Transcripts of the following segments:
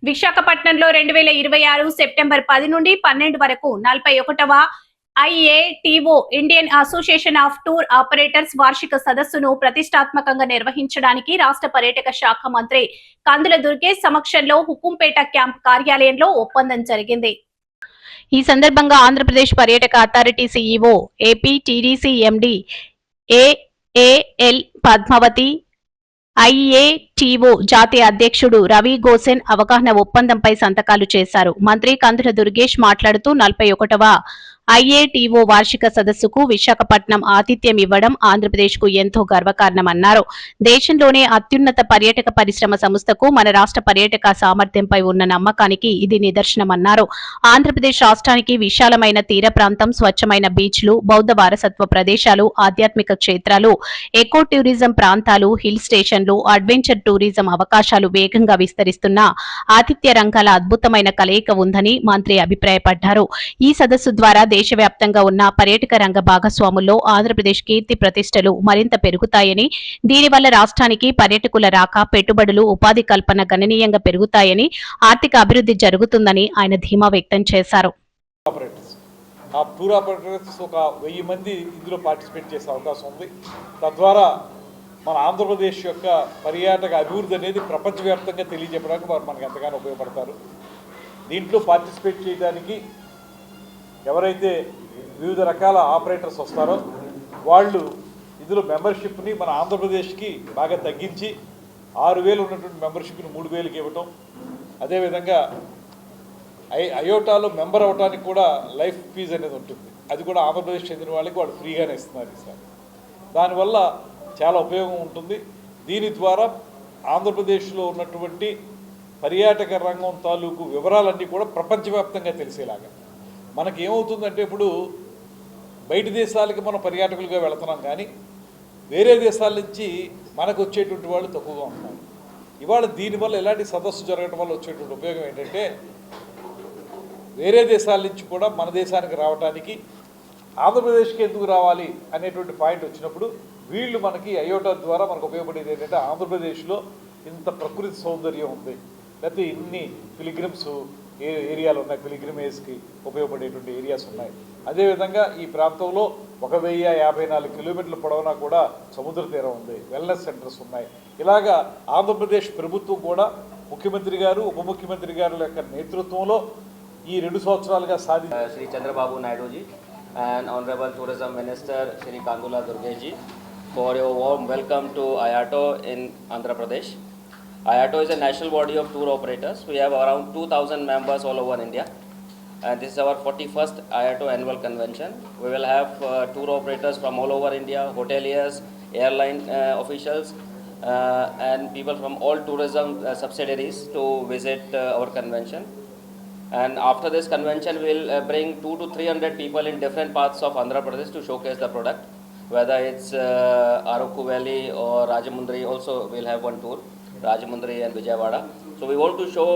విశాఖపట్నంలో 2026 సెప్టెంబర్ 10 నుండి 12 వరకు 41వ IATO Indian association of tour operators వార్షిక సదస్సును ప్రతిష్టాత్మకంగా నిర్వహించడానికి రాష్ట్ర పర్యాటక శాఖ మంత్రి కందుల దుర్గేష్ సమక్షంలో హుకుంపేట క్యాంప్ కార్యాలయంలో ఒప్పందం జరిగింది. ఈ సందర్భంగా ఆంధ్రప్రదేశ్ పర్యాటక authority CEO AP TDC MD ఏఏఎల్ పద్మావతి, ఐఏటిఓ జాతీయ అధ్యక్షుడు రవి గోసెన్ అవగాహన ఒప్పందంపై సంతకాలు చేశారు. మంత్రి కందుల దుర్గేష్ మాట్లాడుతూ 41వ ఐఏటిఓ వార్షిక సదస్సుకు విశాఖపట్నం ఆతిథ్యం ఇవ్వడం ఆంధ్రప్రదేశ్కు ఎంతో గర్వకారణమన్నారు. దేశంలోనే అత్యున్నత పర్యాటక పరిశ్రమ సంస్థకు మన రాష్ట్ర పర్యాటక సామర్థ్యంపై ఉన్న నమ్మకానికి ఇది నిదర్శనమన్నారు. ఆంధ్రప్రదేశ్ రాష్ట్రానికి విశాలమైన తీర ప్రాంతం, స్వచ్ఛమైన బీచ్లు, బౌద్ధ వారసత్వ ప్రదేశాలు, ఆధ్యాత్మిక క్షేత్రాలు, ఎకో టూరిజం ప్రాంతాలు, హిల్ స్టేషన్లు, అడ్వెంచర్ టూరిజం అవకాశాలు వేగంగా విస్తరిస్తున్న ఆతిథ్య రంగాల అద్భుతమైన కలయిక ఉందని మంత్రి అభిప్రాయపడ్డారు. ఈ సదస్సు ద్వారా దేశవ్యాప్తంగా ఉన్న పర్యాటక రంగ భాగస్వాముల్లో ఆంధ్రప్రదేశ్ కీర్తి ప్రతిష్టలు మరింత పెరుగుతాయని, దీనివల్ల రాష్ట్రానికి పర్యాటకుల రాక, పెట్టుబడులు, ఉపాధి కల్పన గణనీయంగా పెరుగుతాయని, ఆర్థిక అభివృద్ధి జరుగుతుందని ఆయన ధీమా వ్యక్తం చేశారు. ఆ టూర్ ఆపరేటర్స్ ఒక 1000 మంది ఇందులో పార్టిసిపేట్ చేసే అవకాశం ఉంది. తద్వారా మన ఆంధ్రప్రదేశ్ యొక్క పర్యాటక అభివృద్ధి అనేది ప్రపంచవ్యాప్తంగా తెలియజెప్పడానికి వారు మనకు ఎంతగానో ఉపయోగపడతారు. దీంట్లో పార్టిసిపేట్ చేయడానికి ఎవరైతే వివిధ రకాల ఆపరేటర్స్ వస్తారో వాళ్ళు ఇందులో మెంబర్షిప్ని మన ఆంధ్రప్రదేశ్కి బాగా తగ్గించి 6000 ఉన్నటువంటి మెంబర్షిప్ని 3000కి ఇవ్వటం, అదేవిధంగా అయోటాలో మెంబర్ అవ్వడానికి కూడా లైఫ్ ఫీజు అనేది ఉంటుంది. అది కూడా ఆంధ్రప్రదేశ్ చెందిన వాళ్ళకి వాళ్ళు ఫ్రీగానే ఇస్తున్నారు ఈసారి. దానివల్ల చాలా ఉపయోగం ఉంటుంది. దీని ద్వారా ఆంధ్రప్రదేశ్లో ఉన్నటువంటి పర్యాటక రంగం తాలూకు వివరాలన్నీ కూడా ప్రపంచవ్యాప్తంగా తెలిసేలాగా. మనకి ఏమవుతుందంటే ఇప్పుడు బయట దేశాలకి మనం పర్యాటకులుగా వెళుతున్నాం, కానీ వేరే దేశాల నుంచి మనకు వచ్చేటువంటి వాళ్ళు తక్కువగా ఉంటున్నారు. ఇవాళ దీనివల్ల ఎలాంటి సదస్సు జరగడం వల్ల వచ్చేటువంటి ఉపయోగం ఏంటంటే వేరే దేశాల నుంచి కూడా మన దేశానికి రావడానికి ఆంధ్రప్రదేశ్కి ఎందుకు రావాలి అనేటువంటి పాయింట్ వచ్చినప్పుడు వీళ్ళు మనకి అయోటా ద్వారా మనకు ఉపయోగపడేది ఏంటంటే ఆంధ్రప్రదేశ్లో ఇంత ప్రకృతి సౌందర్యం ఉంది, లేకపోతే ఇన్ని పిలిగ్రిమ్స్ ఏరియాలు ఉన్నాయి, పిలిగ్రిమేజ్కి ఉపయోగపడేటువంటి ఏరియాస్ ఉన్నాయి. అదేవిధంగా ఈ ప్రాంతంలో 1054 కిలోమీటర్ల పొడవునా కూడా సముద్ర తీరం ఉంది, వెల్నెస్ సెంటర్స్ ఉన్నాయి. ఇలాగా ఆంధ్రప్రదేశ్ ప్రభుత్వం కూడా ముఖ్యమంత్రి గారు, ఉప ముఖ్యమంత్రి గారి యొక్క నేతృత్వంలో ఈ 2 సంవత్సరాలుగా Shri Chandrababu నాయుడుజీ and Honorable Tourism Minister Shri Kandula Durgesh for your warm welcome to IATO in Andhra Pradesh. IATO is a national body of tour operators. We have around 2000 members all over India, and this is our 41st IATO annual convention. We will have tour operators from all over India, hoteliers, airline officials, and people from all tourism subsidiaries to visit our convention. And after this convention, we will bring 200 to 300 people in different parts of Andhra Pradesh to showcase the product, whether it's Araku Valley or Rajamundry. Also, we'll have one tour, Rajamundry and Vijayawada. So we want to show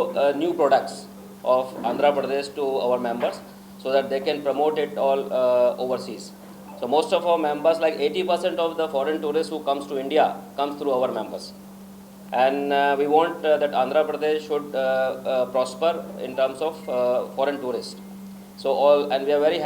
new products of Andhra Pradesh to our members so that they can promote it all overseas. So most of our members, like 80% of the foreign tourists who comes to India, comes through our members. And we want that Andhra Pradesh should prosper in terms of foreign tourists. So and we are very happy